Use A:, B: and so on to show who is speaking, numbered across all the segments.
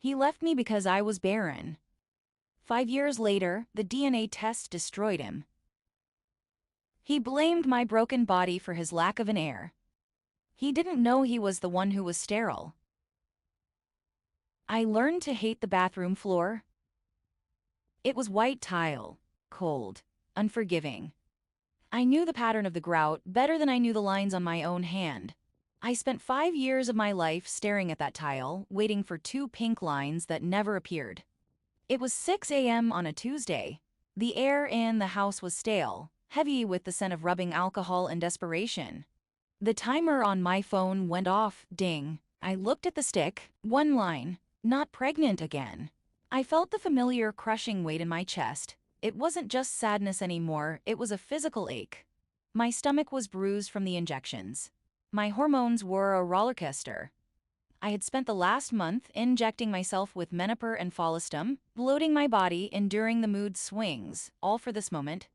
A: He left me because I was barren. 5 years later, the DNA test destroyed him. He blamed my broken body for his lack of an heir. He didn't know he was the one who was sterile. I learned to hate the bathroom floor. It was white tile, cold, unforgiving. I knew the pattern of the grout better than I knew the lines on my own hand. I spent 5 years of my life staring at that tile, waiting for two pink lines that never appeared. It was 6 a.m. on a Tuesday. The air in the house was stale, heavy with the scent of rubbing alcohol and desperation. The timer on my phone went off, ding. I looked at the stick, one line, not pregnant again. I felt the familiar crushing weight in my chest. It wasn't just sadness anymore, it was a physical ache. My stomach was bruised from the injections. My hormones were a rollercoaster. I had spent the last month injecting myself with Menopur and Follistim, bloating my body, enduring the mood swings, all for this moment.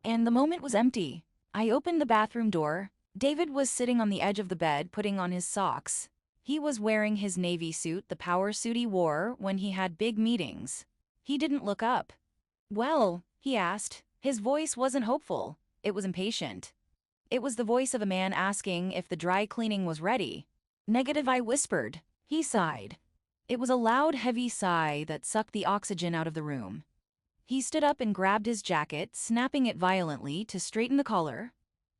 A: And the moment was empty. I opened the bathroom door. David was sitting on the edge of the bed, putting on his socks. He was wearing his navy suit, the power suit he wore when he had big meetings. He didn't look up. "Well?" he asked. His voice wasn't hopeful. It was impatient. It was the voice of a man asking if the dry cleaning was ready. "Negative," I whispered. He sighed. It was a loud, heavy sigh that sucked the oxygen out of the room. He stood up and grabbed his jacket, snapping it violently to straighten the collar.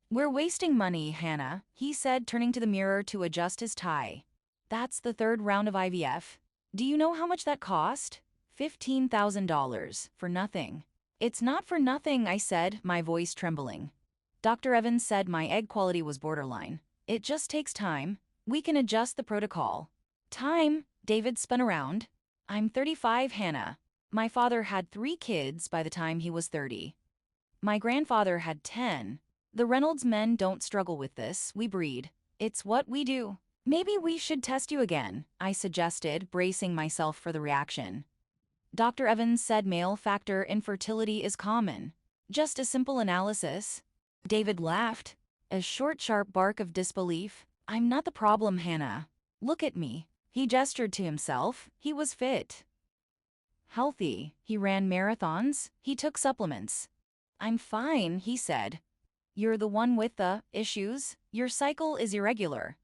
A: "We're wasting money, Hannah," he said, turning to the mirror to adjust his tie. "That's the third round of IVF. Do you know how much that cost? $15,000 for nothing." "It's not for nothing," I said, my voice trembling. "Dr. Evans said my egg quality was borderline. It just takes time. We can adjust the protocol." "Time?" David spun around. "I'm 35, Hannah. My father had 3 kids by the time he was 30. My grandfather had 10. The Reynolds men don't struggle with this, we breed. It's what we do." "Maybe we should test you again," I suggested, bracing myself for the reaction. "Dr. Evans said male factor infertility is common. Just a simple analysis." David laughed, a short, sharp bark of disbelief. "I'm not the problem, Hannah. Look at me." He gestured to himself. He was fit. Healthy. He ran marathons. He took supplements. "I'm fine," he said. "You're the one with the issues. Your cycle is irregular.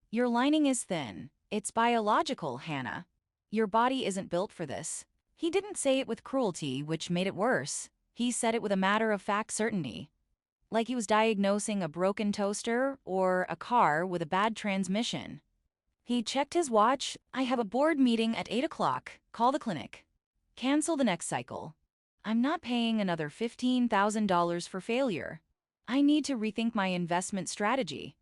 A: Your lining is thin. It's biological, Hannah. Your body isn't built for this." He didn't say it with cruelty, which made it worse. He said it with a matter-of-fact certainty. Like he was diagnosing a broken toaster or a car with a bad transmission. He checked his watch. "I have a board meeting at 8 o'clock. Call the clinic. Cancel the next cycle. I'm not paying another $15,000 for failure. I need to rethink my investment strategy."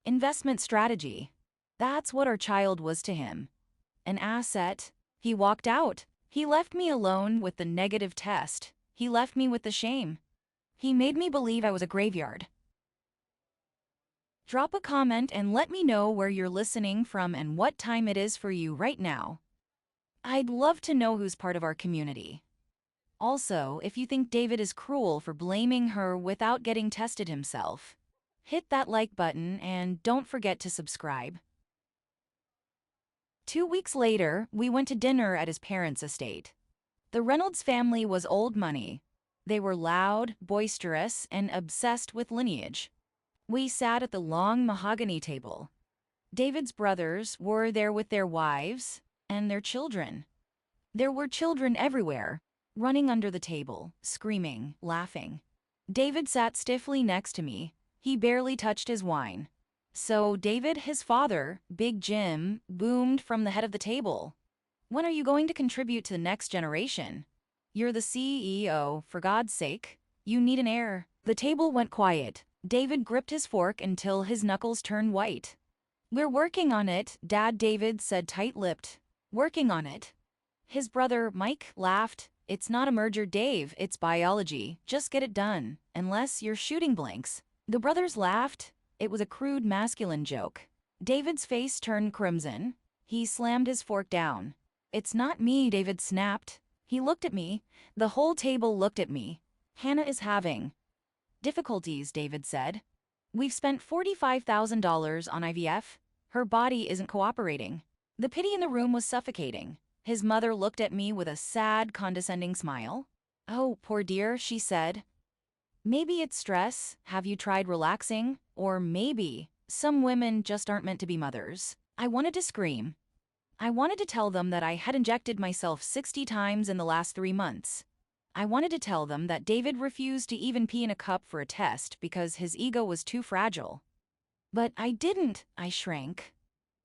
A: Investment strategy. That's what our child was to him. An asset. He walked out. He left me alone with the negative test. He left me with the shame. He made me believe I was a graveyard. Drop a comment and let me know where you're listening from and what time it is for you right now. I'd love to know who's part of our community. Also, if you think David is cruel for blaming her without getting tested himself, hit that like button and don't forget to subscribe. 2 weeks later, we went to dinner at his parents' estate. The Reynolds family was old money. They were loud, boisterous, and obsessed with lineage. We sat at the long mahogany table. David's brothers were there with their wives and their children. There were children everywhere, running under the table, screaming, laughing. David sat stiffly next to me. He barely touched his wine. "So David, his father, Big Jim, boomed from the head of the table. When are you going to contribute to the next generation? You're the CEO, for God's sake. You need an heir." The table went quiet. David gripped his fork until his knuckles turned white. "We're working on it," Dad David said tight-lipped. "Working on it." His brother, Mike, laughed. "It's not a merger, Dave, it's biology. Just get it done, unless you're shooting blanks." The brothers laughed. It was a crude masculine joke. David's face turned crimson. He slammed his fork down. "It's not me," David snapped. He looked at me. The whole table looked at me. "Hannah is having difficulties," David said. "We've spent $45,000 on IVF. Her body isn't cooperating." The pity in the room was suffocating. His mother looked at me with a sad, condescending smile. "Oh, poor dear," she said. "Maybe it's stress. Have you tried relaxing? Or maybe some women just aren't meant to be mothers." I wanted to scream. I wanted to tell them that I had injected myself 60 times in the last 3 months. I wanted to tell them that David refused to even pee in a cup for a test because his ego was too fragile. But I didn't, I shrank.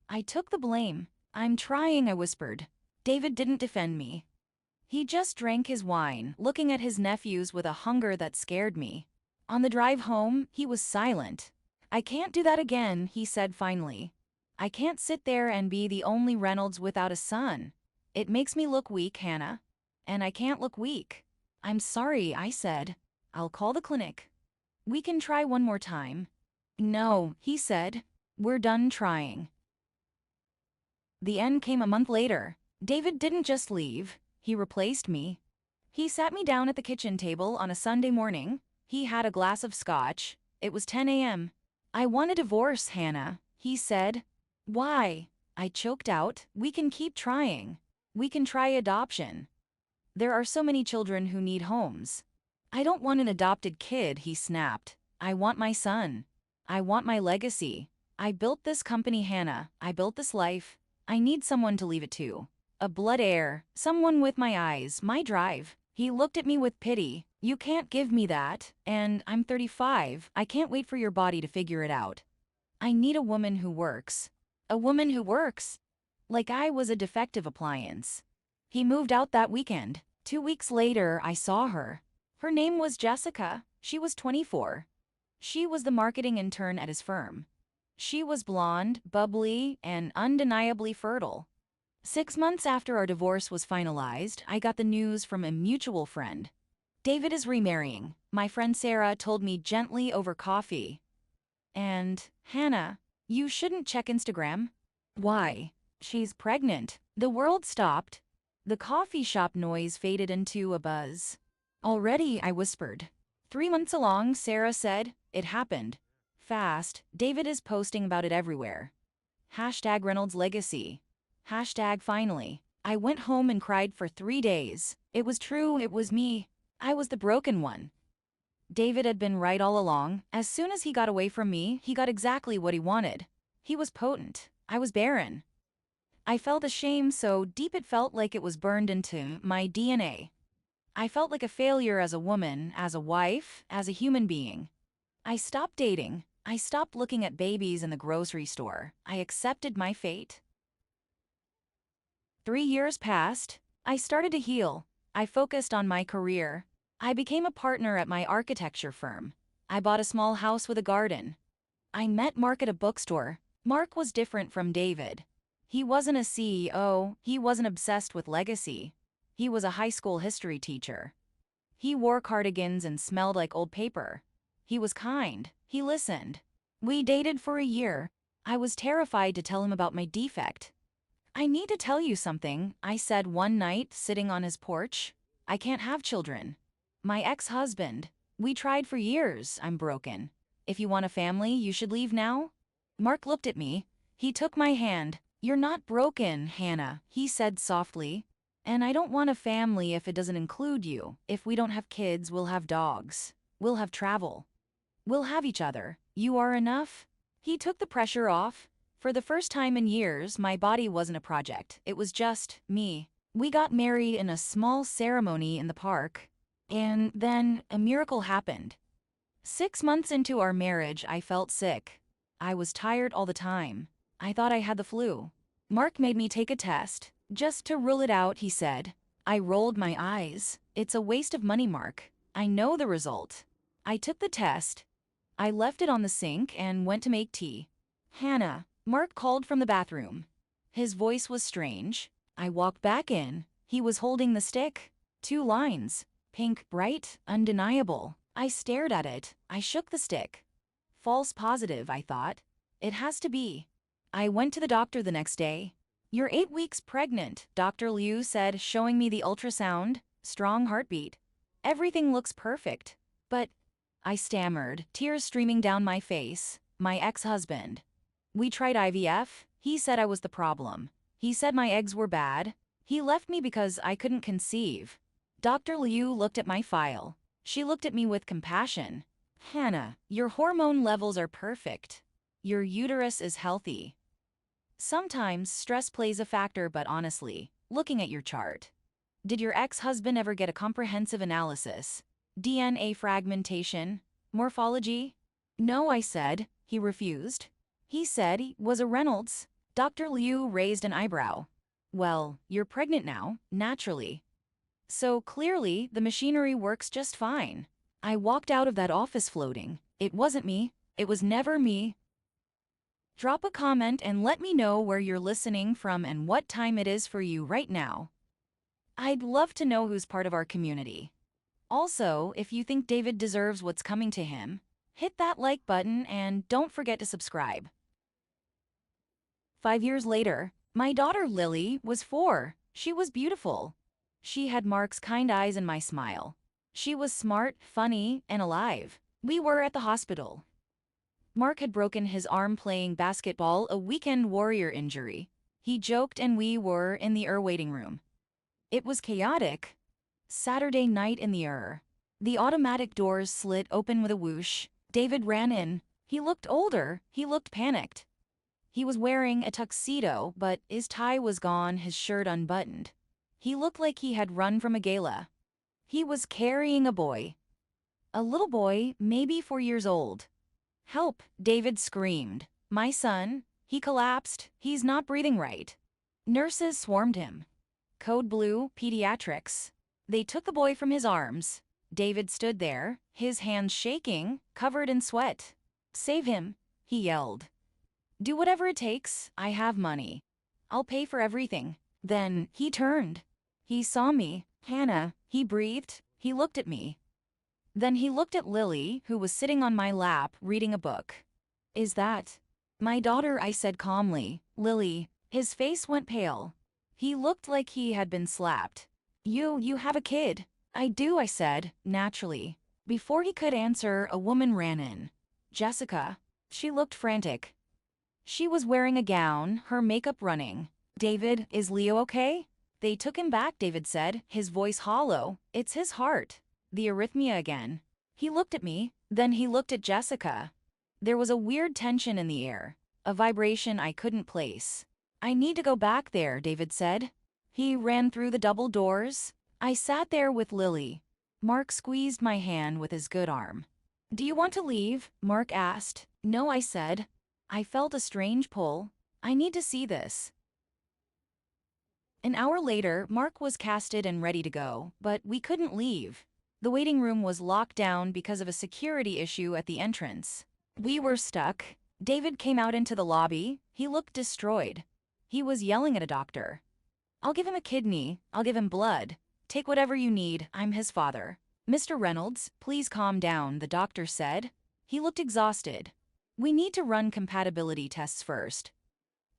A: I took the blame. "I'm trying," I whispered. David didn't defend me. He just drank his wine, looking at his nephews with a hunger that scared me. On the drive home, he was silent. "I can't do that again," he said finally. "I can't sit there and be the only Reynolds without a son. It makes me look weak, Hannah. And I can't look weak." "I'm sorry," I said. "I'll call the clinic. We can try one more time." "No," he said. "We're done trying." The end came a month later. David didn't just leave. He replaced me. He sat me down at the kitchen table on a Sunday morning. He had a glass of scotch. It was 10 a.m. "I want a divorce, Hannah," he said. "Why?" I choked out. "We can keep trying. We can try adoption. There are so many children who need homes." "I don't want an adopted kid," he snapped. "I want my son. I want my legacy. I built this company, Hannah. I built this life. I need someone to leave it to. A blood heir, someone with my eyes, my drive." He looked at me with pity. "You can't give me that, and I'm 35. I can't wait for your body to figure it out. I need a woman who works." A woman who works? Like I was a defective appliance. He moved out that weekend. 2 weeks later, I saw her. Her name was Jessica. She was 24. She was the marketing intern at his firm. She was blonde, bubbly, and undeniably fertile. 6 months after our divorce was finalized, I got the news from a mutual friend. "David is remarrying," my friend Sarah told me gently over coffee. "And, Hannah, you shouldn't check Instagram." "Why?" "She's pregnant." The world stopped. The coffee shop noise faded into a buzz. "Already," I whispered. 3 months along, Sarah said. "It happened. Fast. David is posting about it everywhere. Hashtag Reynolds legacy. Hashtag finally." I went home and cried for 3 days. It was true, it was me. I was the broken one. David had been right all along. As soon as he got away from me, he got exactly what he wanted. He was potent. I was barren. I felt a shame so deep it felt like it was burned into my DNA. I felt like a failure as a woman, as a wife, as a human being. I stopped dating. I stopped looking at babies in the grocery store. I accepted my fate. 3 years passed. I started to heal. I focused on my career. I became a partner at my architecture firm. I bought a small house with a garden. I met Mark at a bookstore. Mark was different from David. He wasn't a CEO. He wasn't obsessed with legacy. He was a high school history teacher. He wore cardigans and smelled like old paper. He was kind. He listened. We dated for a year. I was terrified to tell him about my defect. "I need to tell you something," I said one night, sitting on his porch. "I can't have children. My ex-husband. We tried for years. I'm broken. If you want a family, you should leave now." Mark looked at me. He took my hand. "You're not broken, Hannah," he said softly. "And I don't want a family if it doesn't include you. If we don't have kids, we'll have dogs. We'll have travel. We'll have each other. You are enough." He took the pressure off. For the first time in years, my body wasn't a project. It was just me. We got married in a small ceremony in the park. And then a miracle happened. 6 months into our marriage, I felt sick. I was tired all the time. I thought I had the flu. Mark made me take a test. "Just to rule it out," he said. I rolled my eyes. "It's a waste of money, Mark. I know the result." I took the test. I left it on the sink and went to make tea. "Hannah," Mark called from the bathroom. His voice was strange. I walked back in. He was holding the stick. 2 lines. Pink, bright, undeniable. I stared at it. I shook the stick. False positive, I thought. It has to be. I went to the doctor the next day. "You're 8 weeks pregnant," Dr. Liu said, showing me the ultrasound. Strong heartbeat. "Everything looks perfect." "But," I stammered, tears streaming down my face. "My ex-husband. We tried IVF. He said I was the problem. He said my eggs were bad. He left me because I couldn't conceive. Dr. Liu looked at my file. She looked at me with compassion. Hannah, your hormone levels are perfect. Your uterus is healthy. Sometimes stress plays a factor, but honestly, looking at your chart, did your ex-husband ever get a comprehensive analysis? DNA fragmentation? Morphology? No, I said. He refused. He said he was a Reynolds. Dr. Liu raised an eyebrow. Well, you're pregnant now, naturally. So clearly, the machinery works just fine. I walked out of that office floating. It wasn't me. It was never me. Drop a comment and let me know where you're listening from and what time it is for you right now. I'd love to know who's part of our community. Also, if you think David deserves what's coming to him, hit that like button and don't forget to subscribe. 5 years later, my daughter Lily was 4. She was beautiful. She had Mark's kind eyes and my smile. She was smart, funny, and alive. We were at the hospital. Mark had broken his arm playing basketball, a weekend warrior injury. He joked and we were in the waiting room. It was chaotic. Saturday night in the The automatic doors slid open with a whoosh. David ran in. He looked older. He looked panicked. He was wearing a tuxedo, but his tie was gone, his shirt unbuttoned. He looked like he had run from a gala. He was carrying a boy. A little boy, maybe 4 years old. Help, David screamed. My son, he collapsed. He's not breathing right. Nurses swarmed him. Code Blue, pediatrics. They took the boy from his arms. David stood there, his hands shaking, covered in sweat. Save him, he yelled. Do whatever it takes, I have money. I'll pay for everything. Then he turned. He saw me. Hannah, he breathed. He looked at me. Then he looked at Lily, who was sitting on my lap reading a book. Is that my daughter? I said calmly. Lily. His face went pale. He looked like he had been slapped. You have a kid. I do, I said, naturally. Before he could answer, a woman ran in. Jessica. She looked frantic. She was wearing a gown, her makeup running. David, is Leo okay? They took him back, David said, his voice hollow. It's his heart. The arrhythmia again. He looked at me, then he looked at Jessica. There was a weird tension in the air, a vibration I couldn't place. I need to go back there, David said. He ran through the double doors. I sat there with Lily. Mark squeezed my hand with his good arm. Do you want to leave? Mark asked. No, I said. I felt a strange pull. I need to see this. An hour later, Mark was casted and ready to go, but we couldn't leave. The waiting room was locked down because of a security issue at the entrance. We were stuck. David came out into the lobby. He looked destroyed. He was yelling at a doctor. I'll give him a kidney. I'll give him blood. Take whatever you need. I'm his father. Mr. Reynolds, please calm down, the doctor said. He looked exhausted. We need to run compatibility tests first.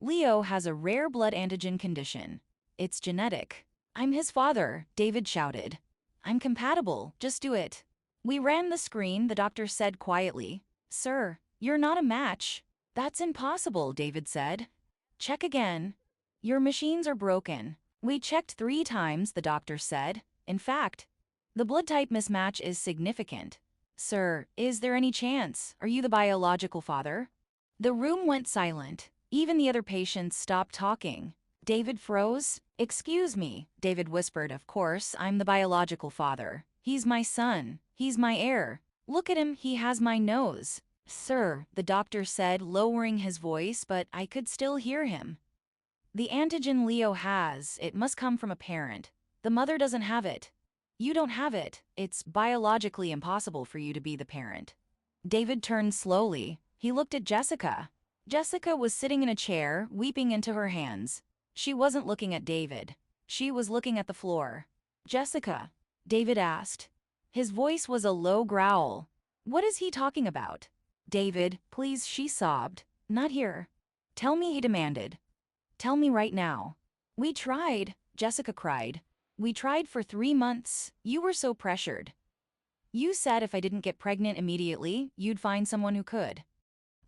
A: Leo has a rare blood antigen condition. It's genetic. I'm his father, David shouted. I'm compatible, just do it. We ran the screen, the doctor said quietly. Sir, you're not a match. That's impossible, David said. Check again. Your machines are broken. We checked 3 times, the doctor said. In fact, the blood type mismatch is significant. Sir, is there any chance? Are you the biological father? The room went silent. Even the other patients stopped talking. David froze. Excuse me, David whispered. Of course, I'm the biological father. He's my son. He's my heir. Look at him, he has my nose. Sir, the doctor said, lowering his voice, but I could still hear him. The antigen Leo has, it must come from a parent. The mother doesn't have it. You don't have it. It's biologically impossible for you to be the parent. David turned slowly. He looked at Jessica. Jessica was sitting in a chair, weeping into her hands. She wasn't looking at David. She was looking at the floor. Jessica, David asked. His voice was a low growl. What is he talking about? David, please, she sobbed. Not here. Tell me, he demanded. Tell me right now. We tried, Jessica cried. We tried for 3 months. You were so pressured. You said if I didn't get pregnant immediately, you'd find someone who could.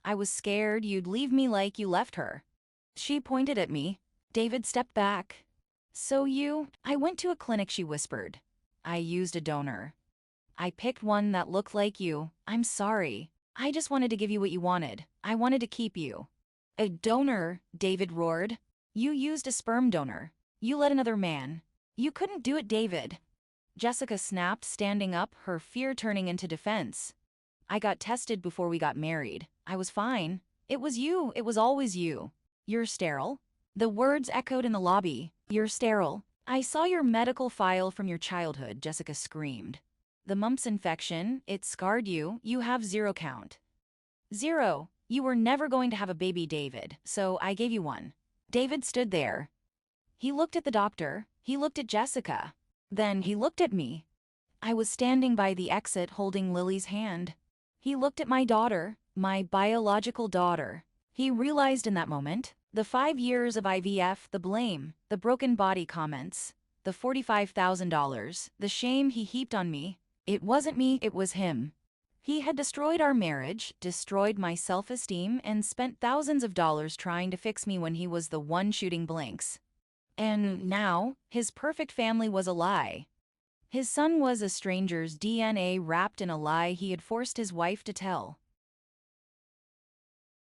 A: I was scared you'd leave me like you left her. She pointed at me. David stepped back. I went to a clinic, she whispered. I used a donor. I picked one that looked like you. I'm sorry. I just wanted to give you what you wanted. I wanted to keep you. A donor, David roared. You used a sperm donor. You let another man. You couldn't do it, David. Jessica snapped, standing up, her fear turning into defense. I got tested before we got married. I was fine. It was you. It was always you. You're sterile? The words echoed in the lobby. You're sterile. I saw your medical file from your childhood, Jessica screamed. The mumps infection, it scarred you. You have 0 count. 0. You were never going to have a baby, David, so I gave you one. David stood there. He looked at the doctor. He looked at Jessica. Then he looked at me. I was standing by the exit holding Lily's hand. He looked at my daughter, my biological daughter. He realized in that moment, the 5 years of IVF, the blame, the broken body comments, the $45,000, the shame he heaped on me. It wasn't me, it was him. He had destroyed our marriage, destroyed my self-esteem, and spent thousands of dollars trying to fix me when he was the one shooting blanks. And now, his perfect family was a lie. His son was a stranger's DNA wrapped in a lie he had forced his wife to tell.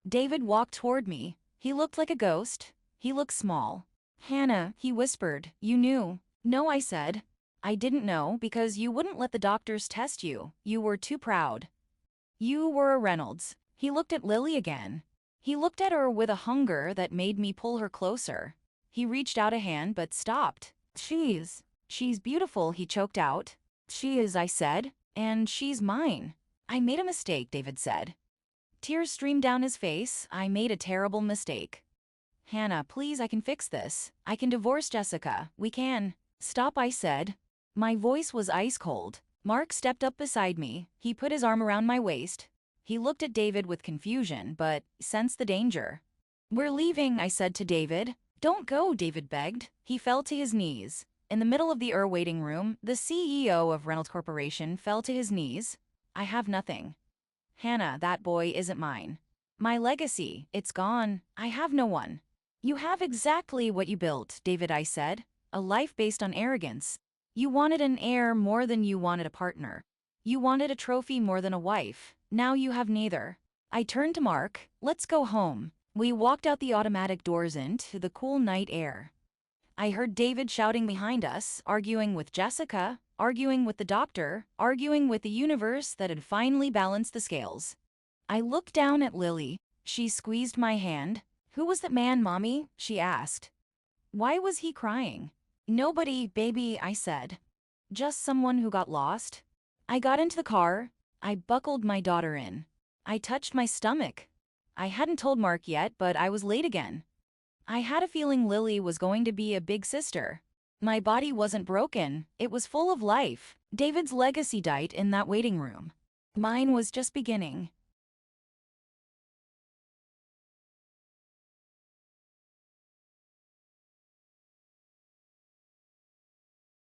A: David walked toward me. He looked like a ghost. He looked small. Hannah, he whispered, you knew. No, I said. I didn't know because you wouldn't let the doctors test you. You were too proud. You were a Reynolds. He looked at Lily again. He looked at her with a hunger that made me pull her closer. He reached out a hand but stopped. She's beautiful, he choked out. She is, I said, and she's mine. I made a mistake, David said. Tears streamed down his face. I made a terrible mistake. Hannah, please, I can fix this. I can divorce Jessica. We can. Stop, I said. My voice was ice cold. Mark stepped up beside me. He put his arm around my waist. He looked at David with confusion, but sensed the danger. We're leaving, I said to David. Don't go, David begged. He fell to his knees. In the middle of the waiting room, the CEO of Reynolds Corporation fell to his knees. I have nothing. Hannah, that boy isn't mine. My legacy, it's gone. I have no one. You have exactly what you built, David, I said. A life based on arrogance. You wanted an heir more than you wanted a partner. You wanted a trophy more than a wife. Now you have neither. I turned to Mark. Let's go home. We walked out the automatic doors into the cool night air. I heard David shouting behind us, arguing with Jessica, arguing with the doctor, arguing with the universe that had finally balanced the scales. I looked down at Lily. She squeezed my hand. Who was that man, Mommy? She asked. Why was he crying? Nobody, baby, I said. Just someone who got lost. I got into the car. I buckled my daughter in. I touched my stomach. I hadn't told Mark yet, but I was late again. I had a feeling Lily was going to be a big sister. My body wasn't broken. It was full of life. David's legacy died in that waiting room. Mine was just beginning.